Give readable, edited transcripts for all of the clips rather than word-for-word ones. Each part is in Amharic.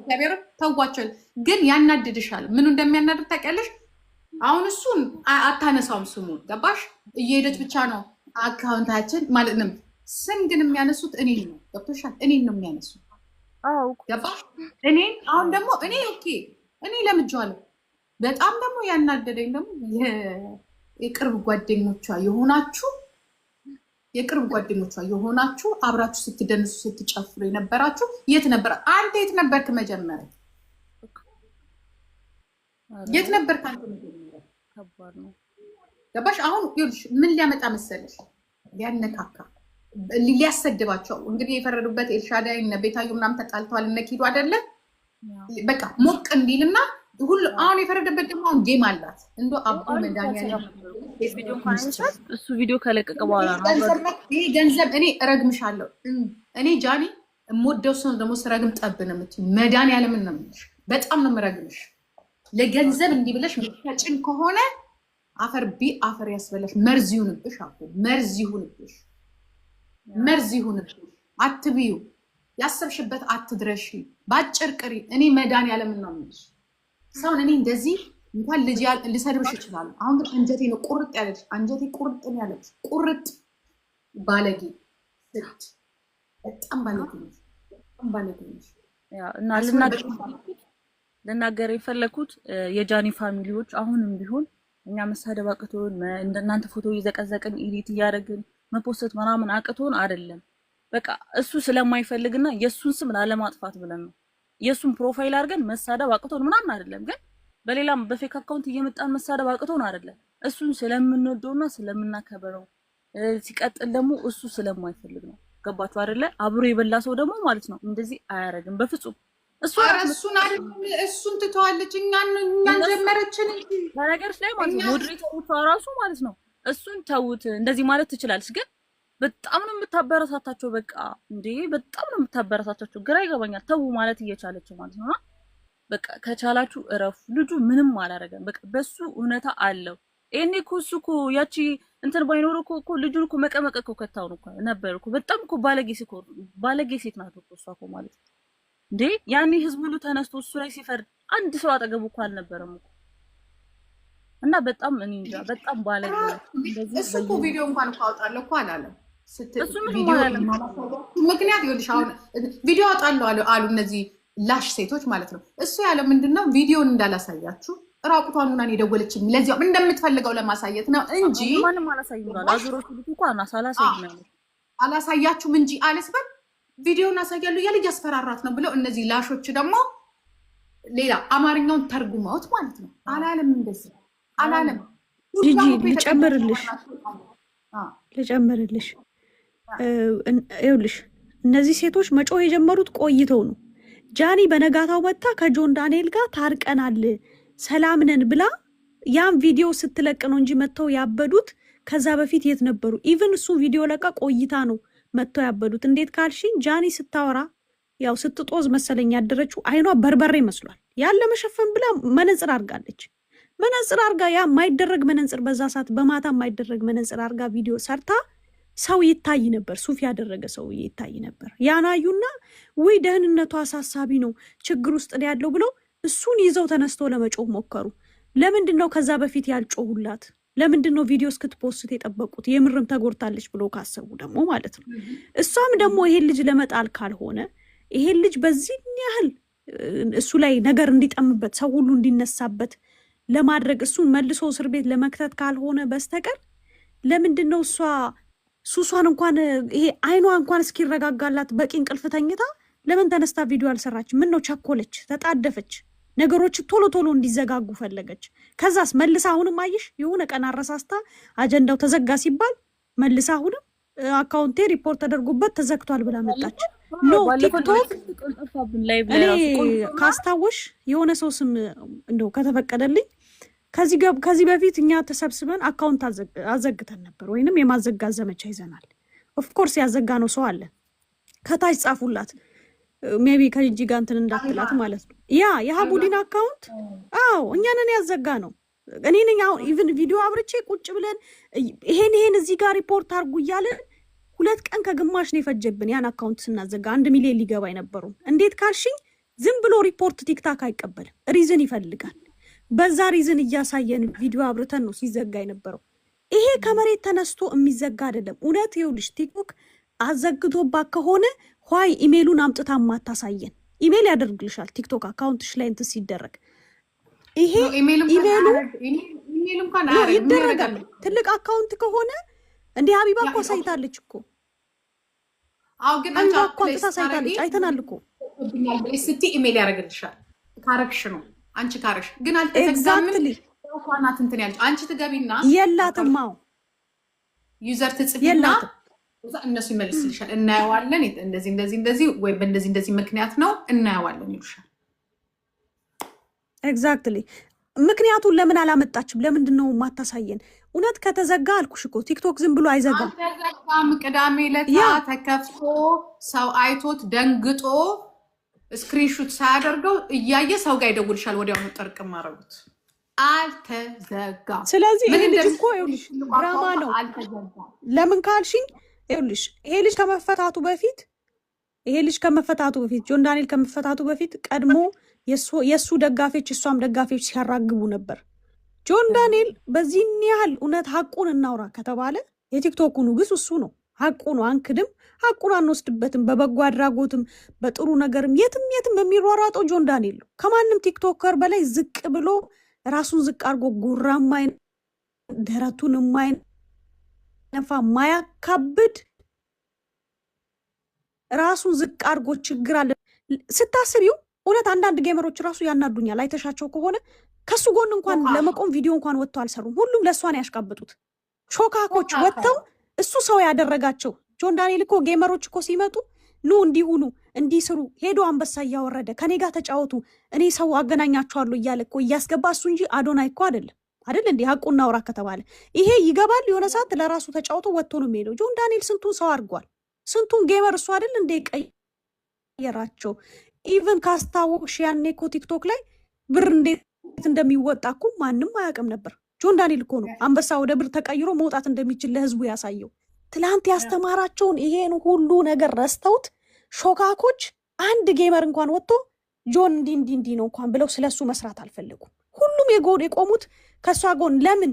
እግዚአብሔር ተዋቸው። ግን ያናድድሻል። ምኑ እንደሚያናድድ ታውቂያለሽ? አሁን እሱን አታነሳውም ስሙን ገባሽ? እየሄደች ብቻ ነው አካውንታችን ማለት ነው። ስም ግን የሚያነሱት እኔን ነው። ገብቶሻል? እኔን ነው የሚያነሱት። ገባሽ? እኔን አሁን ደግሞ እኔ ኦኬ እኔ ለምጄዋለሁ። በጣም ደግሞ ያናደደኝ ደግሞ የቅርብ ጓደኞቿ የሆናችሁ አብራችሁ ስትደንሱ ስትጨፍሩ የነበራችሁ የት ነበር? አንተ የት ነበርክ መጀመሪያ? የት ነበርክ አንተ መጀመሪያ? ከባድ ነው። ገባሽ? አሁን ይኸውልሽ ምን ሊያመጣ መሰለሽ? ሊያነካካ ሊያሰድባቸው እንግዲህ የፈረዱበት ኤልሻዳይ እነ ቤታዩ ምናምን ተጣልተዋል። እነ ኪዱ አይደለ በቃ ሞቅ እንዲልና ሁሉ አሁን የፈረደበት ደግሞ አሁን ጌም አላት እንዶ አቦ መድኃኒዓለም እሱ ቪዲዮ ከለቀቀ በኋላ ነው ይሄ ገንዘብ እኔ እረግምሻለሁ። እኔ ጃኒ የምወደው ሰው ደግሞ ስረግም ጠብ ነው የምትይው። መድኃኒዓለም ነው የምልሽ። በጣም ነው የምረግምሽ። ለገንዘብ እንዲህ ብለሽ ምትፈጭን ከሆነ አፈር አፈር ያስበላሽ። መርዝ ይሁንብሽ አቦ መርዝ ይሁንብሽ። አትብዩ። ያሰብሽበት አትድረሺ። ባጭር ቅሪ። እኔ መድኃኒዓለም ነው የምልሽ። ሰውን እኔ እንደዚህ እንኳን ልጅ ልሰድብሽ ይችላል። አሁን ግን አንጀቴ ነው ቁርጥ ያለች። አንጀቴ ቁርጥ ነው ያለች። ቁርጥ ባለጌ በጣም ባለጌ ነሽ። እና ልናገር የፈለኩት የጃኒ ፋሚሊዎች አሁንም ቢሆን እኛ መሳደብ አቅቶን እንደናንተ ፎቶ እየዘቀዘቅን ኤዲት እያደረግን መፖስት ምናምን አቅቶን አይደለም። በቃ እሱ ስለማይፈልግና የሱን ስም ላለማጥፋት ብለን ነው። የሱን ፕሮፋይል አድርገን መሳደብ አቅቶን ምናምን አይደለም። ግን በሌላም በፌክ አካውንት እየመጣን መሳደብ አቅቶን አይደለም። እሱን ስለምንወደውና ስለምናከብረው ሲቀጥል ደግሞ እሱ ስለማይፈልግ ነው። ገባችሁ አይደለ? አብሮ የበላ ሰው ደግሞ ማለት ነው እንደዚህ አያረግም በፍጹም። እሱን ትተዋለች። እኛን ጀመረችን በነገርሽ ላይ ማለት ነው። ሞዴሬተሮቿ ራሱ ማለት ነው እሱን ተውት እንደዚህ ማለት ትችላለች። ግን በጣም ነው የምታበረታታቸው። በቃ እንዴ በጣም ነው የምታበረታታቸው። ግራ ይገባኛል። ተው ማለት እየቻለች ማለት ነው። በቃ ከቻላችሁ እረፉ። ልጁ ምንም አላረገም። በቃ በሱ እውነታ አለው። እኔ እኮ ያቺ እንትን ባይኖር እኮ ልጁን እኮ መቀመቅ እኮ ከታው ነው ነበር እኮ። በጣም እኮ ባለጌ ሴት ናት እኮ እሷ እኮ ማለት ነው። እንዴ ያኔ ህዝብ ሁሉ ተነስቶ እሱ ላይ ሲፈርድ አንድ ሰው አጠገቡ እኮ አልነበረም እኮ። እና በጣም እኔ እንጃ በጣም ባለጌ ነው። እሱ እኮ ቪዲዮ እንኳን አውጣለሁ እኮ አላለም። ምክንያት ይኸውልሽ አሁን ቪዲዮ አውጣለሁ አሉ እነዚህ ላሽ ሴቶች ማለት ነው። እሱ ያለው ምንድነው ቪዲዮን እንዳላሳያችሁ ራቁቷን ሆናን የደወለችኝ ለዚያው እንደምትፈልገው ለማሳየት ነው እንጂ ማንም አላሳያችሁም እንጂ አለስበል ቪዲዮን አሳያለሁ እያለ እያስፈራራት ነው ብለው እነዚህ ላሾች ደግሞ ሌላ አማርኛውን ተርጉመውት ማለት ነው። አላለም እንደዚህ አላለም። ጂጂ ልጨምርልሽ ይኸውልሽ እነዚህ ሴቶች መጮህ የጀመሩት ቆይተው ነው። ጃኒ በነጋታው መጣ ከጆን ዳንኤል ጋር ታርቀናል ሰላም ነን ብላ ያን ቪዲዮ ስትለቅ ነው እንጂ መጥተው ያበዱት ከዛ በፊት የት ነበሩ? ኢቭን እሱ ቪዲዮ ለቃ ቆይታ ነው መጥተው ያበዱት። እንዴት ካልሽኝ ጃኒ ስታወራ ያው ስትጦዝ መሰለኝ ያደረችው። አይኗ በርበሬ መስሏል። ያለ መሸፈን ብላ መነጽር አርጋለች። መነጽር አርጋ ያ ማይደረግ መነጽር በዛ ሰዓት በማታ ማይደረግ መነጽር አርጋ ቪዲዮ ሰርታ ሰው ይታይ ነበር። ሱፍ ያደረገ ሰው ይታይ ነበር። ያናዩና ወይ ደህንነቱ አሳሳቢ ነው ችግር ውስጥ ነው ያለው ብለው እሱን ይዘው ተነስቶ ለመጮህ ሞከሩ። ለምንድነው ከዛ በፊት ያልጮሁላት? ለምንድነው ቪዲዮ እስክትፖስት የጠበቁት? የምርም ተጎድታለች ብሎ ካሰቡ ደግሞ ማለት ነው። እሷም ደግሞ ይሄን ልጅ ለመጣል ካልሆነ ይሄን ልጅ በዚህ ያህል እሱ ላይ ነገር እንዲጠምበት ሰው ሁሉ እንዲነሳበት ለማድረግ እሱን መልሶ እስር ቤት ለመክተት ካልሆነ በስተቀር ለምንድነው እሷ ሱሷን እንኳን ይሄ አይኗ እንኳን እስኪረጋጋላት በቂ እንቅልፍ ተኝታ ለምን ተነስታ ቪዲዮ አልሰራች? ምን ነው ቸኮለች? ተጣደፈች? ነገሮች ቶሎ ቶሎ እንዲዘጋጉ ፈለገች። ከዛስ መልሳ አሁንም አየሽ የሆነ ቀን አረሳስታ አጀንዳው ተዘጋ ሲባል መልሳ አሁንም አካውንቴ ሪፖርት ተደርጎበት ተዘግቷል ብላ መጣች። ኖ ቲክቶክ እኔ ካስታወሽ የሆነ ሰው ስም እንደው ከተፈቀደልኝ ከዚህ በፊት እኛ ተሰብስበን አካውንት አዘግተን ነበር፣ ወይንም የማዘጋት ዘመቻ ይዘናል። ኦፍኮርስ ያዘጋ ነው ሰው አለ። ከታች ጻፉላት ሜቢ ከጂጂ ጋር እንትን እንዳትላት ማለት ነው። ያ የሀቡዲን አካውንት አዎ እኛ ነን ያዘጋ ነው። እኔ ነኝ አሁን ኢቭን ቪዲዮ አብርቼ ቁጭ ብለን ይሄን እዚህ ጋር ሪፖርት አድርጉ እያለን 2 ቀን ከግማሽ ነው የፈጀብን ያን አካውንት ስናዘጋ 1 ሚሊዮን ሊገባ የነበረው። እንዴት ካልሽኝ ዝም ብሎ ሪፖርት ቲክታክ አይቀበልም፣ ሪዝን ይፈልጋል። በዛ ሪዝን እያሳየን ቪዲዮ አብርተን ነው ሲዘጋ የነበረው። ይሄ ከመሬት ተነስቶ የሚዘጋ አይደለም። እውነት ይኸውልሽ ቲክቶክ አዘግቶባት ከሆነ ኋይ ኢሜሉን አምጥታ ማታሳየን። ኢሜል ያደርግልሻል ቲክቶክ አካውንትሽ ላይ እንትን ሲደረግ ይሄ ኢሜሉ ይደረጋል። ትልቅ አካውንት ከሆነ እንደ ሀቢባ እኮ አሳይታለች እኮ አንዷ እኮ አምጥታ አሳይታለች፣ አይተናል እኮ ስቲ ኢሜል ያደርግልሻል። ካረግሽ ነው አንቺ ካረግሽ ግን አልተዘጋም። ዋናት እንትን ያለች አንቺ ትገቢና የላትም ዩዘር ትጽፊና እነሱ ይመልስልሻል። እናየዋለን እንደዚህ እንደዚህ እንደዚህ ወይ በእንደዚህ እንደዚህ ምክንያት ነው እናየዋለን ይሉሻል። ኤግዛክትሊ ምክንያቱን ለምን አላመጣችም? ለምንድን ነው ማታሳየን? እውነት ከተዘጋ አልኩሽ እኮ ቲክቶክ ዝም ብሎ አይዘጋም። አልተዘጋም። ቅዳሜ ዕለት ተከፍቶ ሰው አይቶት ደንግጦ ስክሪንሹት ሳያደርገው እያየ ሰው ጋር ይደውልሻል። ወዲያውኑ ጠርቅም አደረጉት። አልተዘጋም። ስለዚህ ይሄ ልጅ እኮ ይኸውልሽ ድራማ ነው። ለምን ካልሽኝ ይኸውልሽ ይሄ ልጅ ከመፈታቱ በፊት ጆን ዳንኤል ከመፈታቱ በፊት ቀድሞ የእሱ ደጋፊዎች እሷም ደጋፊዎች ሲያራግቡ ነበር። ጆን ዳንኤል በዚህን ያህል እውነት ሀቁን እናውራ ከተባለ የቲክቶኩ ንጉስ እሱ ነው። ሀቁ ነው፣ አንክድም። ሀቁን አንወስድበትም። በበጎ አድራጎትም በጥሩ ነገርም የትም የሚሯሯጠው ጆን ዳንኤል ነው። ከማንም ቲክቶከር በላይ ዝቅ ብሎ ራሱን ዝቅ አድርጎ ጉራ ደረቱን ነፋ ማያካብድ ራሱን ዝቅ አድርጎ ችግር አለ ስታስቢው። እውነት አንዳንድ ጌመሮች ራሱ ያናዱኛል። አይተሻቸው ከሆነ ከሱ ጎን እንኳን ለመቆም ቪዲዮ እንኳን ወጥተው አልሰሩም። ሁሉም ለእሷን ያሽቃብጡት ሾካኮች ወጥተው እሱ ሰው ያደረጋቸው። ጆን ዳንኤል እኮ ጌመሮች እኮ ሲመጡ ኑ እንዲሁኑ እንዲስሩ ሄዶ አንበሳ እያወረደ ከኔ ጋር ተጫወቱ እኔ ሰው አገናኛቸዋለሁ እያለ እኮ እያስገባ እሱ እንጂ አዶናይ እኮ አይደለም። እንዲህ ሀቁና አውራ ከተባለ ይሄ ይገባል። የሆነ ሰዓት ለራሱ ተጫውቶ ወጥቶ ነው የሚሄደው። ጆን ዳንኤል ስንቱን ሰው አድርጓል። ስንቱን ጌመር እሱ አይደል እንደ ቀየራቸው። ኢቨን ካስታወቅሽ ያኔ እኮ ቲክቶክ ላይ ብር እንዴት እንደሚወጣ እኮ ማንም አያውቅም ነበር። ጆን ዳንኤል እኮ ነው አንበሳ ወደ ብር ተቀይሮ መውጣት እንደሚችል ለህዝቡ ያሳየው። ትላንት ያስተማራቸውን ይሄን ሁሉ ነገር ረስተውት ሾካኮች አንድ ጌመር እንኳን ወጥቶ ጆን እንዲህ ነው እንኳን ብለው ስለሱ መስራት አልፈለጉም። ሁሉም የቆሙት ከእሷ ጎን። ለምን?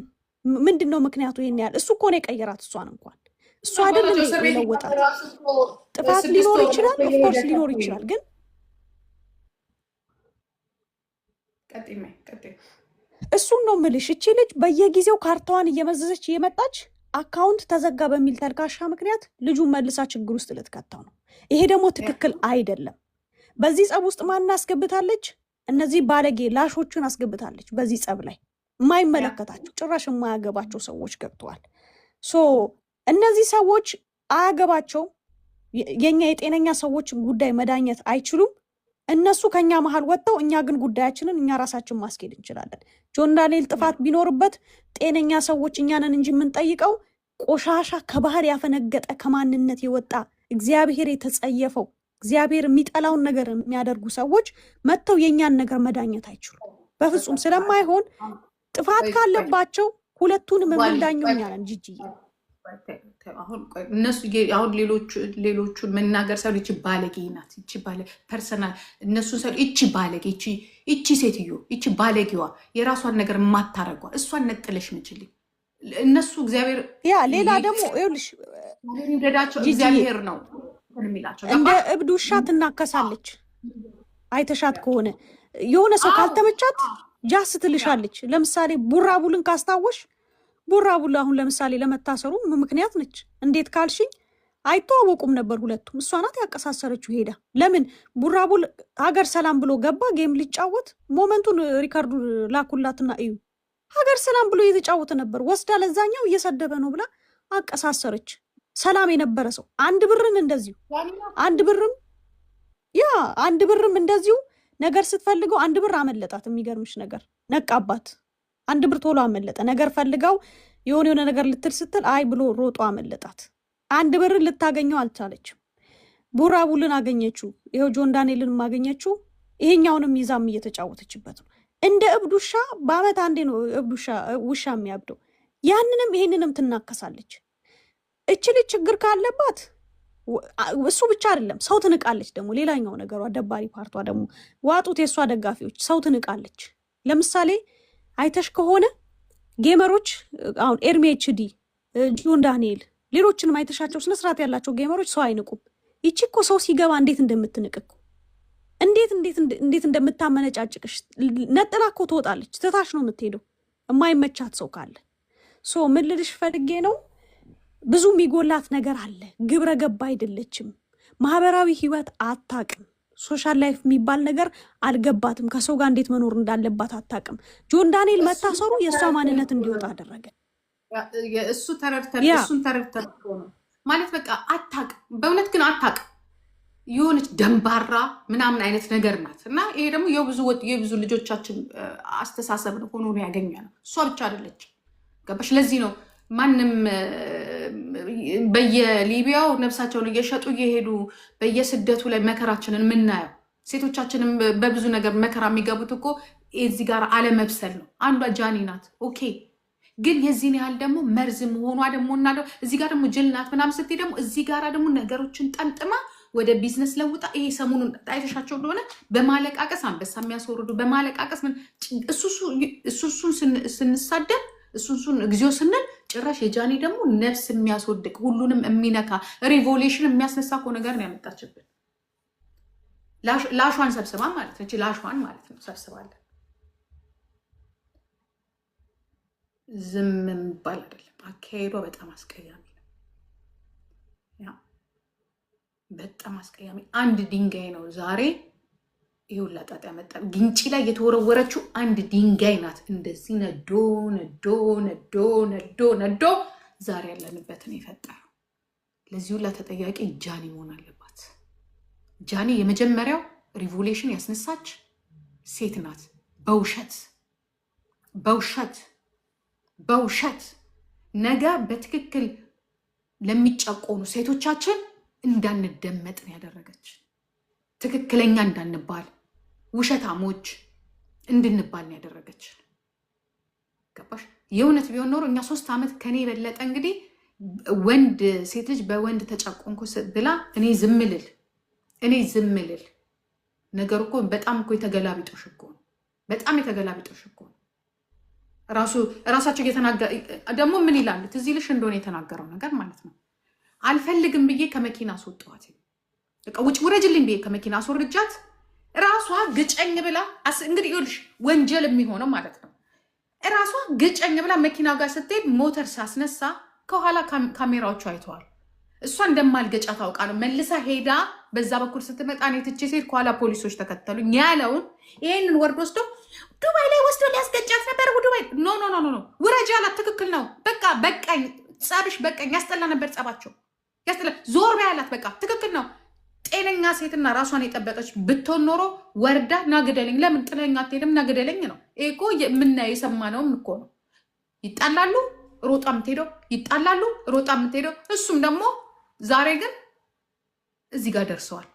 ምንድን ነው ምክንያቱ? ይሄን ያህል እሱ እኮ ነው የቀየራት እሷን እንኳን እሱ አይደል ለወጣት። ጥፋት ሊኖር ይችላል፣ ኦፍኮርስ ሊኖር ይችላል። ግን እሱን ነው ምልሽ። እቺ ልጅ በየጊዜው ካርታዋን እየመዘዘች እየመጣች አካውንት ተዘጋ በሚል ተልካሻ ምክንያት ልጁን መልሳ ችግር ውስጥ ልትከታው ነው። ይሄ ደግሞ ትክክል አይደለም። በዚህ ጸብ ውስጥ ማን አስገብታለች? እነዚህ ባለጌ ላሾችን አስገብታለች። በዚህ ጸብ ላይ የማይመለከታቸው ጭራሽ የማያገባቸው ሰዎች ገብተዋል። እነዚህ ሰዎች አያገባቸው። የኛ የጤነኛ ሰዎች ጉዳይ መዳኘት አይችሉም። እነሱ ከኛ መሀል ወጥተው እኛ ግን ጉዳያችንን እኛ ራሳችን ማስኬድ እንችላለን። ጆን ዳንኤል ጥፋት ቢኖርበት ጤነኛ ሰዎች እኛንን እንጂ የምንጠይቀው ቆሻሻ ከባህር ያፈነገጠ ከማንነት የወጣ እግዚአብሔር የተጸየፈው እግዚአብሔር የሚጠላውን ነገር የሚያደርጉ ሰዎች መጥተው የእኛን ነገር መዳኘት አይችሉም በፍጹም። ስለማይሆን ጥፋት ካለባቸው ሁለቱንም የምንዳኘው እኛ ነን። ጂጂዬ እነሱ አሁን ሌሎቹን መናገር ሳይሆን ይቺ ባለጌ ናት፣ ይቺ ፐርሰናል እነሱን ሳይሆን ይቺ ባለጌ ይቺ ሴትዮ ይቺ ባለጌዋ የራሷን ነገር የማታረጓ እሷን ነጥለሽ ምችልኝ። እነሱ እግዚአብሔር ሌላ ደግሞ ይኸውልሽ ደዳቸው እግዚአብሔር ነው የሚላቸው። እንደ እብድ ውሻ ትናከሳለች። አይተሻት ከሆነ የሆነ ሰው ካልተመቻት ጃስ ትልሻለች። ለምሳሌ ቡራቡልን ካስታወሽ ቡራቡል አሁን ለምሳሌ ለመታሰሩ ምክንያት ነች። እንዴት ካልሽኝ አይተዋወቁም ነበር ሁለቱም። እሷ ናት ያቀሳሰረችው ሄዳ። ለምን ቡራቡል ሀገር ሰላም ብሎ ገባ ጌም ሊጫወት። ሞመንቱን ሪካርዱ ላኩላትና እዩ። ሀገር ሰላም ብሎ እየተጫወተ ነበር። ወስዳ ለዛኛው እየሰደበ ነው ብላ አቀሳሰረች። ሰላም የነበረ ሰው አንድ ብርም እንደዚሁ ነገር ስትፈልገው አንድ ብር አመለጣት። የሚገርምሽ ነገር ነቃባት። አንድ ብር ቶሎ አመለጠ። ነገር ፈልጋው የሆነ ነገር ልትል ስትል አይ ብሎ ሮጦ አመለጣት። አንድ ብር ልታገኘው አልቻለችም። ቡራቡልን አገኘችው። ይሄው ጆን ዳንኤልን ማገኘችው። ይሄኛውንም ይዛም እየተጫወተችበት ነው። እንደ እብድ ውሻ በአመት አንዴ ነው እብድ ውሻ የሚያብደው። ያንንም ይሄንንም ትናከሳለች። እች ልጅ ችግር ካለባት እሱ ብቻ አይደለም፣ ሰው ትንቃለች ደግሞ። ሌላኛው ነገሯ ደባሪ ፓርቷ ደግሞ ዋጡት የእሷ ደጋፊዎች፣ ሰው ትንቃለች። ለምሳሌ አይተሽ ከሆነ ጌመሮች አሁን ኤርሚ ኤችዲ፣ ጆን ዳንኤል፣ ሌሎችንም አይተሻቸው ስነስርዓት ያላቸው ጌመሮች ሰው አይንቁም። ይቺ እኮ ሰው ሲገባ እንዴት እንደምትንቅ እኮ እንዴት እንደምታመነጫጭቅሽ ነጥላ እኮ ትወጣለች። ትታሽ ነው የምትሄደው የማይመቻት ሰው ካለ። ሶ ምን ልልሽ ፈልጌ ነው፣ ብዙ የሚጎላት ነገር አለ። ግብረ ገባ አይደለችም። ማህበራዊ ህይወት አታቅም። ሶሻል ላይፍ የሚባል ነገር አልገባትም። ከሰው ጋር እንዴት መኖር እንዳለባት አታቅም። ጆን ዳንኤል መታሰሩ የእሷ ማንነት እንዲወጣ አደረገ። እሱን ተረድተን ነው ማለት በቃ አታቅም። በእውነት ግን አታቅም። የሆነች ደንባራ ምናምን አይነት ነገር ናት። እና ይሄ ደግሞ የብዙ ልጆቻችን አስተሳሰብ ነው ሆኖ ነው ያገኘ ነው። እሷ ብቻ አይደለች። ገባሽ? ለዚህ ነው ማንም በየሊቢያው ነፍሳቸውን እየሸጡ እየሄዱ በየስደቱ ላይ መከራችንን የምናየው። ሴቶቻችንም በብዙ ነገር መከራ የሚገቡት እኮ እዚህ ጋር አለመብሰል ነው። አንዷ ጃኒ ናት። ኦኬ፣ ግን የዚህን ያህል ደግሞ መርዝ መሆኗ ደግሞ እና እዚህ ጋር ደግሞ ጅል ናት ምናምን ስትይ ደግሞ እዚህ ጋር ደግሞ ነገሮችን ጠምጥማ ወደ ቢዝነስ ለውጣ። ይሄ ሰሞኑን አይተሻቸው እንደሆነ በማለቃቀስ አንበሳ የሚያስወርዱ በማለቃቀስ እሱሱን ስንሳደብ እሱን እግዚኦ ስንል ጭራሽ የጃኒ ደግሞ ነፍስ የሚያስወድቅ ሁሉንም የሚነካ ሪቮሉሽን የሚያስነሳ እኮ ነገር ነው ያመጣችብን። ላሿን ሰብስባ ማለት ነው። ላሿን ማለት ነው ሰብስባለን። ዝም የሚባል አይደለም። አካሄዷ በጣም አስቀያሚ ነው። በጣም አስቀያሚ። አንድ ድንጋይ ነው ዛሬ ይሁላ ጣጣ ያመጣ። ግንጪ ላይ የተወረወረችው አንድ ድንጋይ ናት። እንደዚህ ነዶ ነዶ ነዶ ነዶ ነዶ ዛሬ ያለንበትን የፈጠረው። ለዚህ ሁላ ተጠያቂ ጃኒ መሆን አለባት። ጃኒ የመጀመሪያው ሪቮሉሽን ያስነሳች ሴት ናት። በውሸት ነገ በትክክል ለሚጨቆኑ ሴቶቻችን እንዳንደመጥ ነው ያደረገች። ትክክለኛ እንዳንባል ውሸታሞች እንድንባል ነው ያደረገች። ገባሽ? የእውነት ቢሆን ኖሮ እኛ 3 ዓመት ከኔ የበለጠ እንግዲህ ወንድ ሴት ልጅ በወንድ ተጨቆንኩ ብላ እኔ ዝምልል ነገር እኮ በጣም እኮ የተገላቢጦሽ እኮ ነው። በጣም የተገላቢጦሽ እኮ ነው። ራሳቸው እየተናገረ ደግሞ ምን ይላሉ? ትዝ ይልሽ እንደሆነ የተናገረው ነገር ማለት ነው። አልፈልግም ብዬ ከመኪና አስወጣኋት። በቃ ውጭ ውረጅልኝ ብዬ ከመኪና አስወርጃት ራሷ ግጨኝ ብላ እንግዲህ ይኸውልሽ ወንጀል የሚሆነው ማለት ነው። ራሷ ግጨኝ ብላ መኪናው ጋር ስትሄድ ሞተር ሳስነሳ ከኋላ ካሜራዎቹ አይተዋል። እሷ እንደማልገጫ ታውቃ ነው መልሳ ሄዳ በዛ በኩል ስትመጣ እኔ ትቼ ሴት ከኋላ ፖሊሶች ተከተሉኝ ያለውን ይሄንን ወርድ ወስዶ ዱባይ ላይ ወስዶ ሊያስገጫት ነበር። ዱባይ ኖ ውረጅ አላት። ትክክል ነው። በቃ በቃኝ፣ ጸብሽ በቃኝ። ያስጠላ ነበር ጸባቸው፣ ያስጠላ። ዞር በይ አላት። በቃ ትክክል ነው። ጤነኛ ሴትና ራሷን የጠበቀች ብትሆን ኖሮ ወርዳ ናግደለኝ፣ ለምን ጥለኛ አትሄድም? ናግደለኝ ነው። ይሄ እኮ የምናየው የሰማነውም እኮ ነው። ይጣላሉ፣ ሮጣ የምትሄደው ይጣላሉ፣ ሮጣ የምትሄደው። እሱም ደግሞ ዛሬ ግን እዚህ ጋር ደርሰዋል።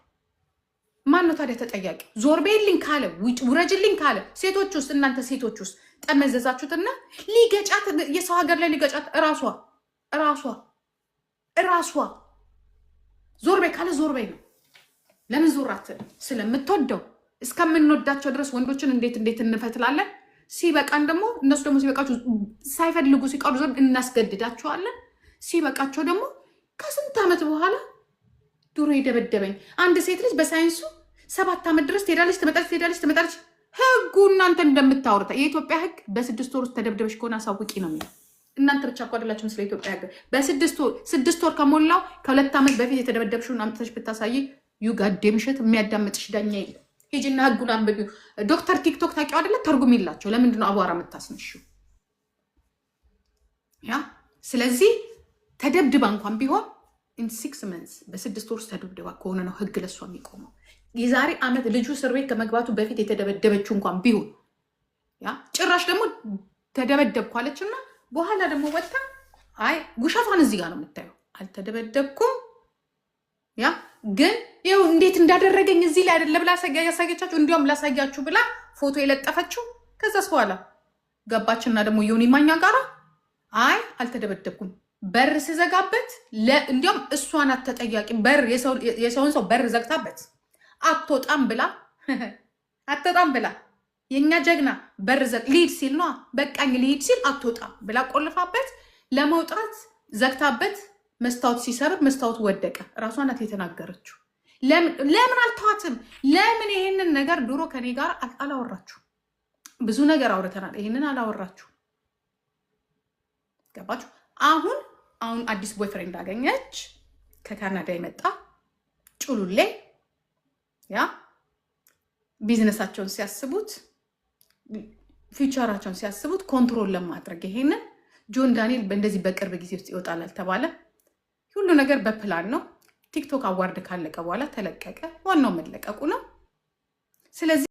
ማን ነው ታዲያ ተጠያቂ? ዞር በይልኝ ካለ ውረጅልኝ ካለ ሴቶች ውስጥ እናንተ ሴቶች ውስጥ ጠመዘዛችሁትና ሊገጫት የሰው ሀገር ላይ ሊገጫት እራሷ ዞር በይ ካለ ዞር በይ ነው። ለምን ዞር አትልም? ስለምትወደው እስከምንወዳቸው ድረስ ወንዶችን እንዴት እንፈትላለን። ሲበቃን ደግሞ እነሱ ደግሞ ሲበቃቸው ሳይፈልጉ ሲቀሩ ዘንድ እናስገድዳቸዋለን። ሲበቃቸው ደግሞ ከስንት ዓመት በኋላ ድሮ የደበደበኝ አንድ ሴት ልጅ በሳይንሱ 7 ዓመት ድረስ ትመጣለች። ህጉ እናንተ እንደምታወሩት የኢትዮጵያ ህግ በ6 ወር ውስጥ ተደብደበሽ ከሆነ አሳውቂ ነው የሚለው። እናንተ ብቻ እኮ አይደላችሁም ስለ ኢትዮጵያ ህግ። በ6 ወር ከሞላው ከ2 ዓመት በፊት የተደበደብሽውን አምጥተሽ ብታሳይ ዩጋዴምሸት የሚያዳምጥሽ ዳኛ የለም። ሂጂና ህጉን አንብቢው። ዶክተር ቲክቶክ ታውቂው አይደለ? ተርጉም የላቸው። ለምንድን ነው አቧራ የምታስነሺው? ያ ስለዚህ ተደብድባ እንኳን ቢሆን ኢን 6 መንስ በ6 ወር ውስጥ ተደብድባ ከሆነ ነው ህግ ለሷ የሚቆመው። የዛሬ ዓመት ልጁ እስር ቤት ከመግባቱ በፊት የተደበደበችው እንኳን ቢሆን ያ ጭራሽ ደግሞ ተደበደብኳለችና በኋላ ደግሞ ወጣ። አይ ጉሻቷን እዚህ ጋር ነው የምታየው። አልተደበደብኩም ያ ግን ይኸው እንዴት እንዳደረገኝ እዚህ ላይ አይደለ ብላ ያሳያቻችሁ። እንዲያውም ላሳያችሁ ብላ ፎቶ የለጠፈችው። ከዛስ በኋላ ገባችና ደግሞ ዮኒ ማኛ ጋራ አይ አልተደበደብኩም በር ስዘጋበት እንዲያውም እሷን አትጠያቂ በር የሰውን ሰው በር ዘግታበት አትወጣም ብላ የኛ ጀግና በር ሊድ ሲል ነው በቃኝ ሊድ ሲል አትወጣም ብላ ቆልፋበት ለመውጣት ዘግታበት መስታወት ሲሰብር መስታወት ወደቀ። ራሷ ናት የተናገረችው። ለምን አልተዋትም? ለምን ይሄንን ነገር ድሮ ከኔ ጋር አላወራችሁ? ብዙ ነገር አውርተናል። ይሄንን አላወራችሁ። ገባችሁ? አሁን አዲስ ቦይፍሬንድ አገኘች ከካናዳ የመጣ ጩሉሌ ያ ቢዝነሳቸውን ሲያስቡት ፊውቸራቸውን ሲያስቡት ኮንትሮል ለማድረግ ይሄንን ጆን ዳንኤል እንደዚህ በቅርብ ጊዜ ውስጥ ይወጣል አልተባለ። ሁሉ ነገር በፕላን ነው። ቲክቶክ አዋርድ ካለቀ በኋላ ተለቀቀ። ዋናው መለቀቁ ነው። ስለዚህ